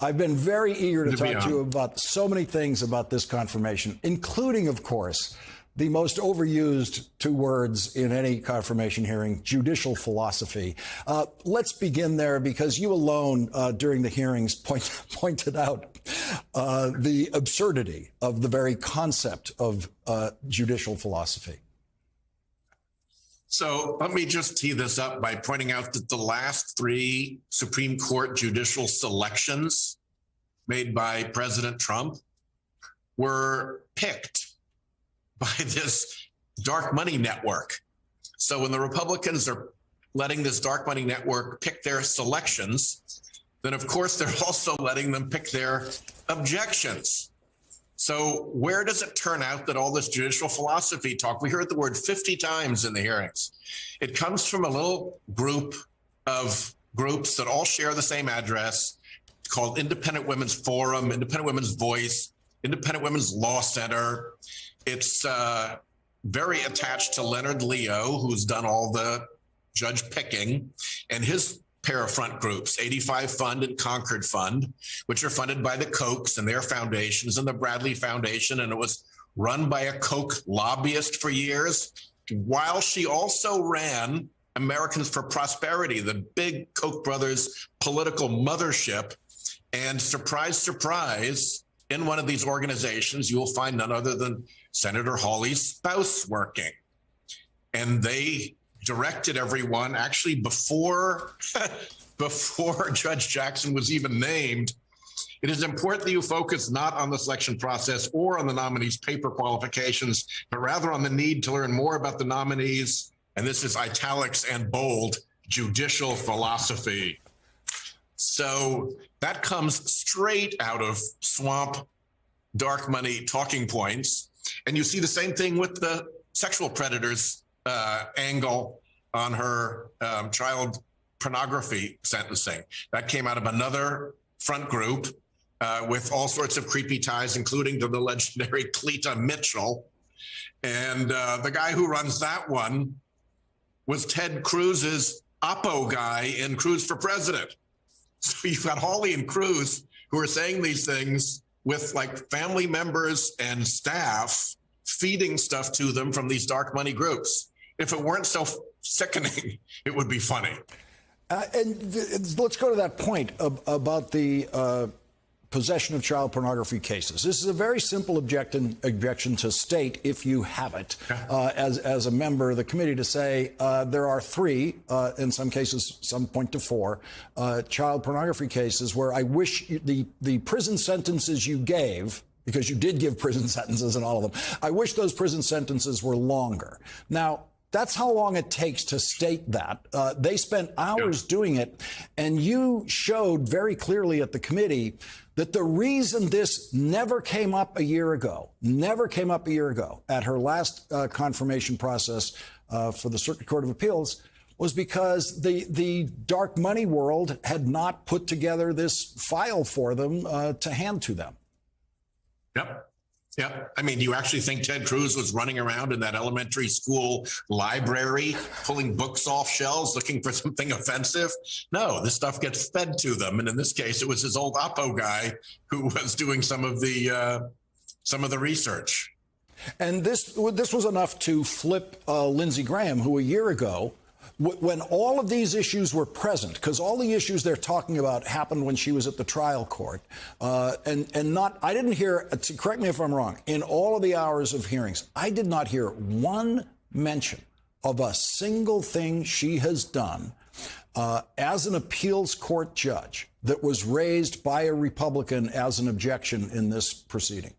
I've been very eager to talk to you about so many things about this confirmation, including, of course, the most overused two words in any confirmation hearing, judicial philosophy. Let's begin there, because you alone during the hearings pointed out the absurdity of the very concept of judicial philosophy. So let me just tee this up by pointing out that the last three Supreme Court judicial selections made by President Trump were picked by this dark money network. So when the Republicans are letting this dark money network pick their selections, then of course they're also letting them pick their objections. So where does it turn out that all this judicial philosophy talk, we heard the word 50 times in the hearings. It comes from a little group of groups that all share the same address, called Independent Women's Forum, Independent Women's Voice, Independent Women's Law Center. It's very attached to Leonard Leo, who's done all the judge picking, and his pair of front groups, 85 Fund and Concord Fund, which are funded by the Kochs and their foundations and the Bradley Foundation. And it was run by a Koch lobbyist for years, while she also ran Americans for Prosperity, the big Koch brothers political mothership. And surprise, surprise, in one of these organizations, you will find none other than Senator Hawley's spouse working. And they directed everyone, actually before Judge Jackson was even named, it is important that you focus not on the selection process or on the nominees' paper qualifications, but rather on the need to learn more about the nominees, and this is italics and bold, judicial philosophy. So that comes straight out of swamp dark money talking points. And you see the same thing with the sexual predators angle on her child pornography sentencing. That came out of another front group with all sorts of creepy ties, including to the legendary Cleta Mitchell. And the guy who runs that one was Ted Cruz's Oppo guy in Cruz for President. So you've got Hawley and Cruz who are saying these things with like family members and staff feeding stuff to them from these dark money groups. If it weren't so sickening, it would be funny. And let's go to that point about the possession of child pornography cases. This is a very simple objection to state, if you have it, as a member of the committee, to say there are three, in some cases, some point to four, child pornography cases where I wish the prison sentences you gave, because you did give prison sentences in all of them, I wish those prison sentences were longer. Now, that's how long it takes to state that. They spent hours doing it, and you showed very clearly at the committee that the reason this never came up a year ago at her last confirmation process for the Circuit Court of Appeals was because the dark money world had not put together this file for them to hand to them. Yep. I mean, do you actually think Ted Cruz was running around in that elementary school library, pulling books off shelves, looking for something offensive? No, this stuff gets fed to them. And in this case, it was his old Oppo guy who was doing some of the research. And this was enough to flip Lindsey Graham, who a year ago, when all of these issues were present, because all the issues they're talking about happened when she was at the trial court, I didn't hear, correct me if I'm wrong, in all of the hours of hearings, I did not hear one mention of a single thing she has done as an appeals court judge that was raised by a Republican as an objection in this proceeding.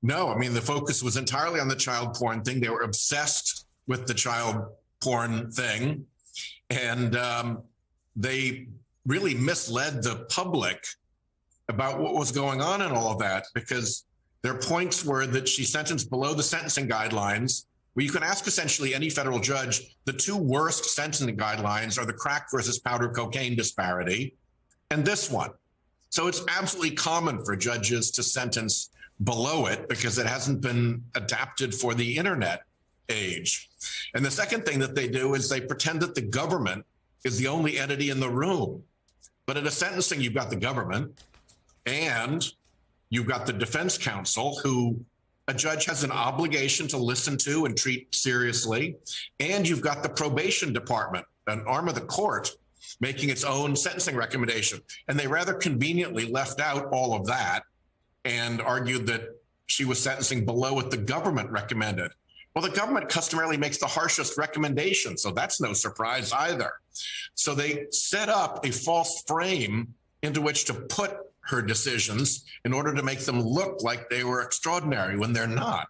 No, I mean, the focus was entirely on the child porn thing. They were obsessed with the child porn thing. And they really misled the public about what was going on in all of that, because their points were that she sentenced below the sentencing guidelines, where you can ask essentially any federal judge, the two worst sentencing guidelines are the crack versus powder cocaine disparity and this one. So it's absolutely common for judges to sentence below it because it hasn't been adapted for the internet age. And the second thing that they do is they pretend that the government is the only entity in the room. But at a sentencing, you've got the government and you've got the defense counsel, who a judge has an obligation to listen to and treat seriously. And you've got the probation department, an arm of the court, making its own sentencing recommendation. And they rather conveniently left out all of that and argued that she was sentencing below what the government recommended. Well, the government customarily makes the harshest recommendation, so that's no surprise either. So they set up a false frame into which to put her decisions in order to make them look like they were extraordinary when they're not.